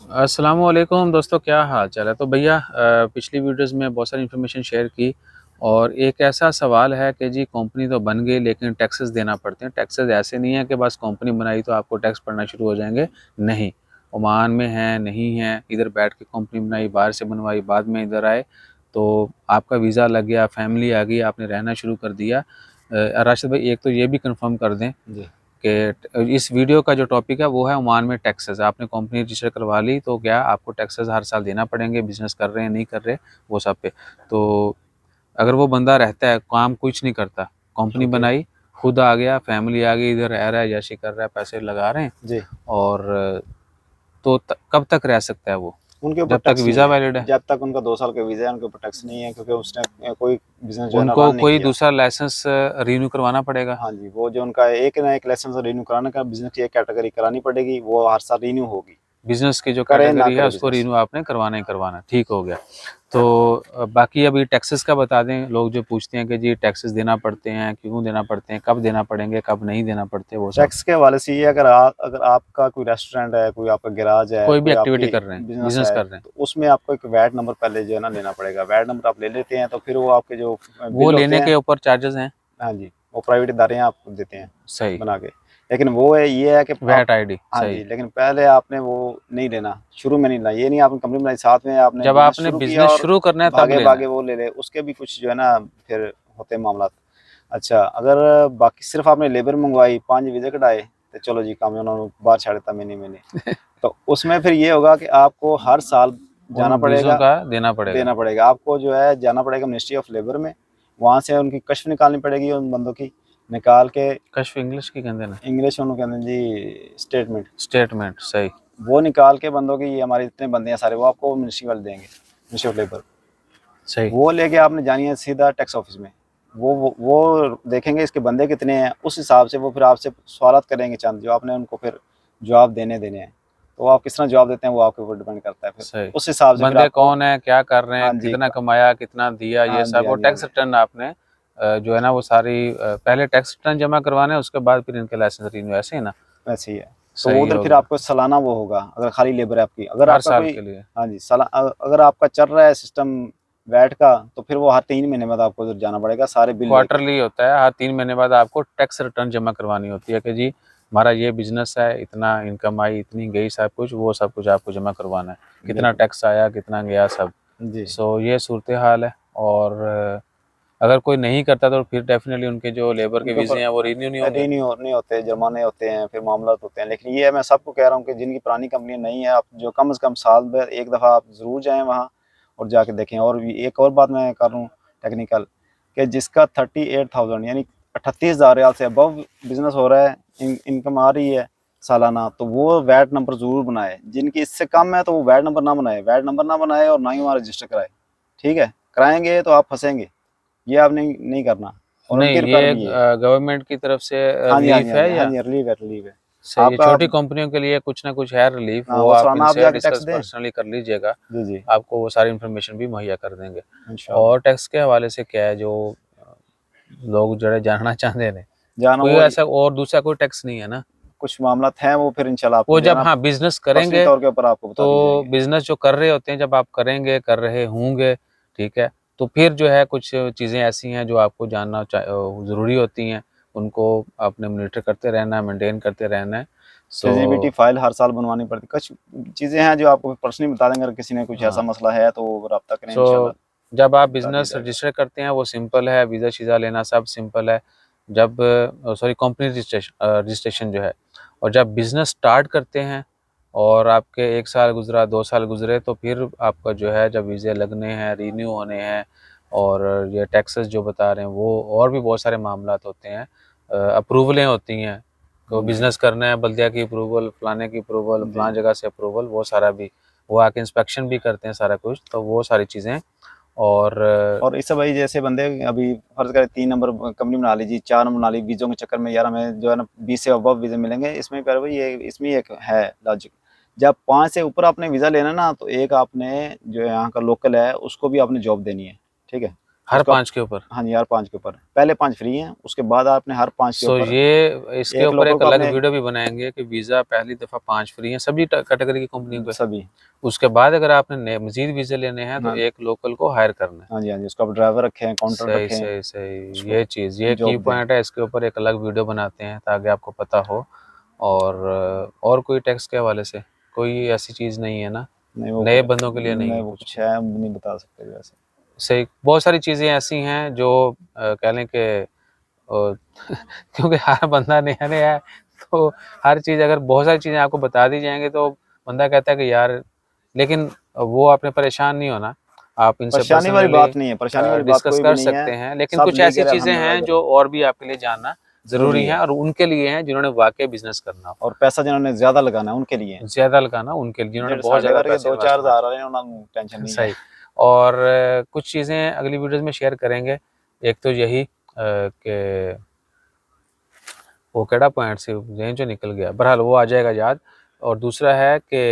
अस्सलामुअलैकुम दोस्तों, क्या हाल चाल है। तो भैया पिछली वीडियोस में बहुत सारी इन्फॉर्मेशन शेयर की और एक ऐसा सवाल है कि जी कंपनी तो बन गई लेकिन टैक्सेस देना पड़ते हैं। टैक्सेस ऐसे नहीं है कि बस कंपनी बनाई तो आपको टैक्स पड़ना शुरू हो जाएंगे। नहीं, ओमान में है, नहीं है, इधर बैठ के कंपनी बनाई, बाहर से बनवाई, बाद में इधर आए तो आपका वीज़ा लग गया, फैमिली आ गई, आपने रहना शुरू कर दिया। राशिद भाई, एक तो ये भी कंफर्म कर दें जी। कि इस वीडियो का जो टॉपिक है वो है ओमान में टैक्सेस। आपने कंपनी रजिस्टर करवा ली तो क्या आपको टैक्सेस हर साल देना पड़ेंगे, बिजनेस कर रहे हैं नहीं कर रहे, वो सब पे। तो अगर वो बंदा रहता है, काम कुछ नहीं करता, कंपनी ओके। बनाई, खुद आ गया, फैमिली आ गई, इधर रह रहा है, जैसे कर रहा है, पैसे लगा रहे हैं, जी। और तो कब तक रह सकता है वो? उनके ऊपर जब तक टैक्स नहीं वीज़ा है। वैलिड है। जब तक उनका 2 साल का वीज़ा है, उनके ऊपर टैक्स नहीं है, क्योंकि उसने कोई बिज़नेस जो है ना उनको रन नहीं कोई किया। दूसरा लाइसेंस रिन्यू करवाना पड़ेगा। हाँ जी, वो जो उनका एक ना एक लाइसेंस रिन्यू कराने का, बिज़नेस की एक कैटेगरी करानी पड़ेगी, वो हर साल रिन्यू होगी, बिजनेस की जो करे ना कैटेगरी है करे उसको बिज़नेस। रिन्यू आपने करवाना ही करवाना। ठीक हो गया। तो बाकी अभी टैक्सेस का बता दें। लोग जो पूछते हैं कि जी टैक्सेस देना पड़ते हैं, क्यों देना पड़ते हैं, कब देना पड़ेंगे, कब नहीं देना पड़ते, वो सब। टैक्स के हवाले से ये है, अगर आपका कोई रेस्टोरेंट है, कोई आपका गैराज है, कोई भी कोई एक्टिविटी आपकी कर रहे हैं, बिज़नेस बिजनेस है, कर रहे हैं, तो उसमें आपको एक वैट नंबर पहले जो है ना लेना पड़ेगा। वैट नंबर आप ले लेते हैं तो फिर वो आपके जो वो बिल होते लेने हैं। के ऊपर चार्जेस हैं। हाँ जी, वो प्राइवेट इदारे आपको देते हैं सही। बना के। लेकिन वो है, ये है कि आप। वैट आईडी हाँ सही। जी, लेकिन पहले आपने वो नहीं लेना, शुरू में नहीं लेना। ये नहीं आपने कंपनी बनाई, साथ में आपने जब बिज़नेस आपने शुरू किया बिजनेस और शुरू करना है तब लेना भागे-भागे है। वो ले ले, उसके भी कुछ जो है ना फिर होते हैं मामलात। अच्छा, अगर बाकी सिर्फ़ आपने लेबर मंगवाई, 5 वीज़े कढाए, तो चलो जी काम उन्होंने बाहर छाड़ दिता महीने-महीने। तो उसमें फिर ये होगा कि आपको हर साल उन जाना वीज़ों पड़ेगा। का देना पड़ेगा। देना पड़ेगा आपको, जो है जाना पड़ेगा मिनिस्ट्री ऑफ लेबर में। वहाँ से उनकी कश्फ निकालनी पड़ेगी उन बंदों की, निकाल के। कश्फ इंग्लिश की कहते हैं। इंग्लिश में कहते हैं जी स्टेटमेंट। स्टेटमेंट सही। वो निकाल के बंदों की, ये हमारे इतने बंदे हैं सारे, वो आपको मिनिस्ट्री वाले देंगे, मिनिस्ट्री ऑफ लेबर। सही। वो लेके आपने जानी है सीधा टैक्स ऑफिस में। वो देखेंगे इसके बंदे कितने हैं, उस हिसाब से वो फिर आपसे सवालात करेंगे चंद, जो आपने उनको फिर जवाब देने हैं। तो वो आप किस तरह जवाब देते हैं वो आपके ऊपर डिपेंड करता है। फिर सही। उस हिसाब से फिर बंदे आपको। कौन है, क्या कर रहे हैं, हाँ जी। कितना कमाया, कितना दिया, ये हाँ जी, सब। हाँ और जी, हाँ टैक्स जी। रिटर्न आपने जो है ना वो सारी पहले टैक्स रिटर्न जमा करवाने हैं, उसके बाद फिर इनके लाइसेंस रिन्यू, ऐसे ही ना। वैसे ही है। तो वो सही उधर हो फिर गया। आपको सालाना वो होगा, अगर खाली लेबर है आपकी, अगर हर आपका साल कोई। के लिए। हाँ जी, अगर आपका चल रहा है सिस्टम वैट का, तो फिर वो हर 3 महीने बाद आपको उधर जाना पड़ेगा सारे बिल लेके। क्वार्टरली होता है, हर 3 महीने बाद आपको टैक्स रिटर्न जमा करवानी होती है कि जी हमारा ये बिजनेस है, इतना इनकम आई, इतनी गई, सब कुछ वो सब कुछ आपको जमा करवाना है। कितना बिल्कुल। टैक्स आया, कितना गया, सब। जी। सो ये सूरत हाल है। और अगर कोई नहीं करता तो फिर डेफिनेटली उनके जो लेबर के उनके वीज़े ऊपर हैं वो रिन्यू नहीं होंगे। नहीं नहीं होते, जुर्माने होते हैं, फिर मामलात होते हैं। लेकिन ये है, मैं सबको कह रहा हूँ कि जिनकी पुरानी कंपनी नहीं है, आप जो कम से कम साल में एक दफ़ा आप ज़रूर जाएँ वहाँ और जाके देखें। और एक और बात मैं कर रहा हूँ टेक्निकल, कि जिसका 38,000 यानी 38,000 रियाल से अबव बिज़नेस हो रहा है, इनकम आ रही है सालाना, तो वो वैट नंबर ज़रूर बनाए। जिनकी इससे कम है तो वो वैट नंबर ना बनाए, वैट नंबर ना बनाए और ना ही वहाँ रजिस्टर कराए। ठीक है? कराएँगे तो आप फँसेंगे, ये आप नहीं नहीं करना। और नहीं, उनके रिपेयर ये भी ये है। गवर्नमेंट की तरफ से हाँ जी, हाँ जी, रिलीफ हाँ जी, है हाँ या? जी, रिलीव है, रिलीव है। सही है, आपका। छोटी कंपनियों के लिए कुछ ना कुछ है रिलीफ, हाँ, वो वो आप सालाना आप इनसे जाके टैक्स डिस्कस दें। पर्सनली कर लीजिएगा। जी, जी। आपको वो सारी इन्फॉर्मेशन भी मुहैया कर देंगे। इंशाल्लाह। और टैक्स के हवाले से क्या है जो लोग जो है जानना चाहते हैं, जाना कोई वो ऐसा और दूसरा कोई टैक्स नहीं है ना? कुछ मामलात हैं, वो फिर इंशाल्लाह आपको वो जो है जब ना हाँ बिजनेस पर्सनली करेंगे तौर के ऊपर आपको बता दिए तो जाएँगे। बिजनेस जो कर रहे होते हैं, जब आप करेंगे, कर रहे होंगे, ठीक है, तो फिर जो है कुछ चीज़ें ऐसी हैं जो आपको जानना ज़रूरी होती हैं। उनको आपने मॉनिटर करते रहना है, मेंटेन करते रहना है। सीजीबीटी सो फाइल हर साल बनवानी पड़ती है। कुछ चीज़ें हैं जो आपको पर्सनली बता देंगे, अगर किसी ने कुछ ऐसा हाँ। मसला है तो वो राब्ता करें, सो इंशाल्लाह जब आप बता दिया बिज़नेस जाएगा। रजिस्टर करते हैं वो सिंपल है, वीज़ा-शीज़ा लेना सब सिंपल है। जब सॉरी कंपनी रजिस्ट्रेशन जो है, और जब बिज़नेस स्टार्ट करते हैं और आपके 1 साल गुज़रा, 2 साल गुज़रे, तो फिर आपका जो है जब वीज़े लगने हैं, रिन्यू होने हैं, और ये टैक्सेस जो बता रहे हैं वो, और भी बहुत सारे मामलात होते हैं। अप्रूवलें होती हैं, तो जी, बिज़नेस करना है, बल्दिया की अप्रूवल, फलाने की अप्रूवल, जी। फलां जगह से अप्रूवल, वो सारा भी, वो आके इंस्पेक्शन भी करते हैं सारा कुछ, तो वो सारी चीज़ें। और और इससे भाई जैसे बंदे अभी फर्ज करें 3 नंबर कंपनी बना लीजिए, 4 नंबर बना ली, वीज़ों के चक्कर में यार हमें जो है ना 20 से अबव वीज़े मिलेंगे। इसमें पर भाई ये इसमें एक है लॉजिक। जब 5 से ऊपर आपने वीज़ा लेना ना, तो एक आपने जो यहाँ का लोकल है उसको भी आपने जॉब देनी है। ठीक है? हर उसको 5 के ऊपर। हाँ जी, हर 5 के ऊपर। पहले 5 फ्री हैं, उसके बाद आपने हर 5 के सो ऊपर ये इसके एक ऊपर लोकल एक को अलग आपने वीडियो भी बनाएंगे कि वीज़ा पहली दफ़ा 5 फ्री हैं सभी कैटेगरी की कंपनी को। सभी। उसके बाद अगर आपने मज़ीद वीज़े लेने हैं तो हाँ, एक लोकल को हायर करना है। हाँ जी, हाँ जी, उसको आप ड्राइवर रखे हैं, काउंटर सही, रखे हैं, सही, सही। उसको ये चीज़, ये की जॉब दें। पॉइंट है, इसके ऊपर एक अलग वीडियो बनाते हैं ताकि आपको पता हो। और कोई टैक्स के हवाले से कोई ऐसी चीज़ नहीं है ना? नहीं वो नए कुछ बंदों के लिए नहीं नहीं, है वो कुछ कुछ भी। है, हम नहीं बता सकते वैसे। सही, बहुत सारी चीज़ें ऐसी हैं जो कह लें कि क्योंकि हर बंदा नया-नया है, तो हर चीज़ अगर बहुत सारी चीज़ें आपको बता दी जाएँगी तो बंदा कहता है कि यार, लेकिन वो आपने परेशान नहीं होना। आप इनसे परेशानी वाली पर्सनली बात नहीं है, परेशानी वाली बात डिस्कस कोई भी कर नहीं है। सकते हैं, लेकिन सब कुछ ऐसी लीगल है चीज़ें अल्हम्दुलिल्लाह हैं इधर, जो और भी आपके लिए जानना ज़रूरी ज़रूरी है है। और उनके लिए हैं जिन्होंने वाक़ई बिज़नेस करना हो। और पैसा जिन्होंने ज़्यादा लगाना है उनके लिए है। ज़्यादा लगाना उनके लिए, जिन्होंने ਜਿਹੜੇ बहुत ਸਾਡੇ ज़्यादा ਵਰਗੇ पैसे इन्वेस्ट 2-4 करना हज़ार वाले हैं, ਉਹਨਾਂ ਨੂੰ टेंशन है। नहीं है। सही। और कुछ चीज़ें अगली वीडियोज़ में शेयर करेंगे। एक तो यही कि वो केड़ा पॉइंट से ज़हन चो निकल गया, बहरहाल वो आ जाएगा याद। और दूसरा है कि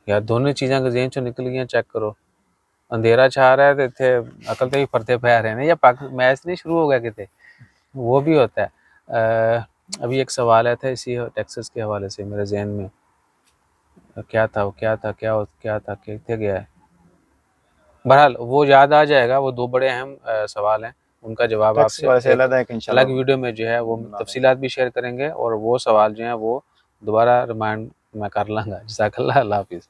यार दोनों चीज़ां ज़हन चो निकल गई, चेक करो। अंधेरा छा रहा है तो इत्थे अकल ते भी परते पै रहे हैं या मैच नहीं शुरू हो गया किते, वो भी होता है। अभी एक सवाल आया था इसी टैक्सेस के हवाले से मेरे ज़हन में। क्या था कित्थे गया है? बहरहाल वो याद आ जाएगा। वो 2 बड़े अहम सवाल हैं, उनका जवाब टैक्स आपसे वाले से एक अलग है कि अलग इंशाल्लाह वीडियो में जो है वो बना देंगे। तफ़सीलात भी शेयर करेंगे और वो सवाल जो हैं वो दोबारा रिमाइंड मैं कर लूँगा। जज़ाकल्लाह, अल्लाह हाफ़िज़।